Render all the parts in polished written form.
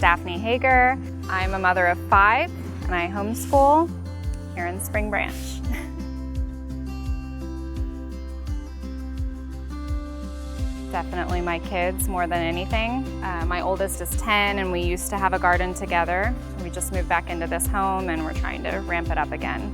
Daphne Hager. I'm a mother of 5 and I homeschool here in Spring Branch. Definitely my kids more than anything. My oldest is 10 and we used to have a garden together. We just moved back into this home and we're trying to ramp it up again.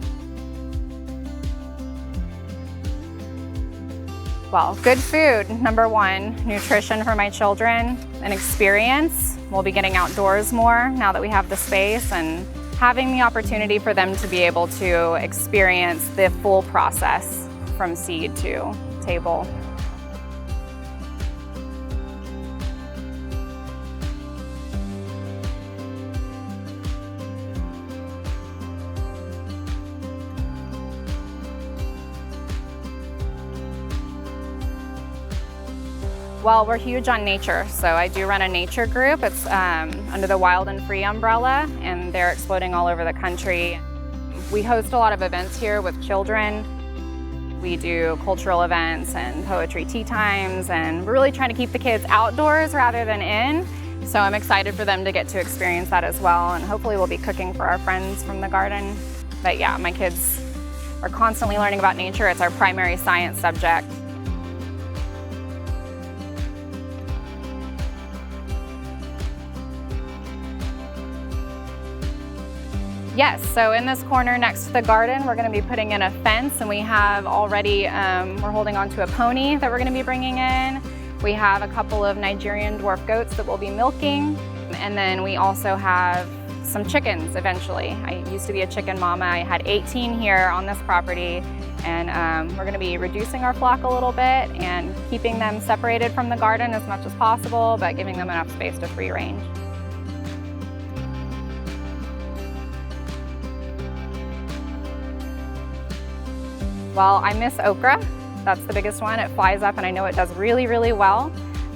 Well, good food, number 1. Nutrition for my children, an experience. We'll be getting outdoors more now that we have the space, and having the opportunity for them to be able to experience the full process from seed to table. Well, we're huge on nature, so I do run a nature group. It's under the Wild and Free umbrella, and they're exploding all over the country. We host a lot of events here with children. We do cultural events and poetry tea times, and we're really trying to keep the kids outdoors rather than in. So I'm excited for them to get to experience that as well, and hopefully we'll be cooking for our friends from the garden. But yeah, my kids are constantly learning about nature. It's our primary science subject. Yes, so in this corner next to the garden, we're going to be putting in a fence, and we have already, we're holding on to a pony that we're going to be bringing in. We have a couple of Nigerian dwarf goats that we'll be milking, and then we also have some chickens eventually. I used to be a chicken mama. I had 18 here on this property, and we're going to be reducing our flock a little bit and keeping them separated from the garden as much as possible, but giving them enough space to free range. Well, I miss okra. That's the biggest one. It flies up and I know it does really, really well.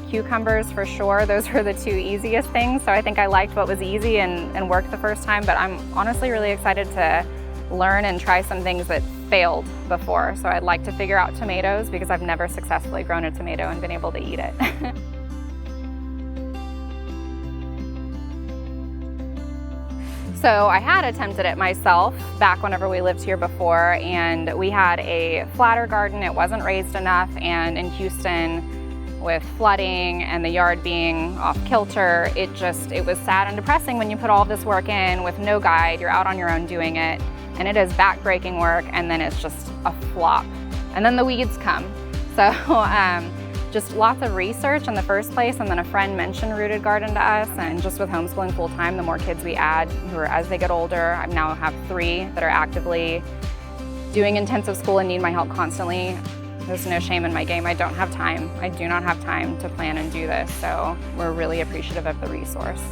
Cucumbers for sure. Those were the 2 easiest things. So I think I liked what was easy and worked the first time, but I'm honestly really excited to learn and try some things that failed before. So I'd like to figure out tomatoes because I've never successfully grown a tomato and been able to eat it. So I had attempted it myself back whenever we lived here before, and we had a flatter garden. It wasn't raised enough, and in Houston with flooding and the yard being off kilter, it was sad and depressing when you put all this work in with no guide. You're out on your own doing it, and it is backbreaking work, and then it's just a flop. And then the weeds come. So just lots of research in the first place, and then a friend mentioned Rooted Garden to us, and just with homeschooling full time, the more kids we add who are as they get older, I now have 3 that are actively doing intensive school and need my help constantly. There's no shame in my game. I don't have time. I do not have time to plan and do this, so we're really appreciative of the resource.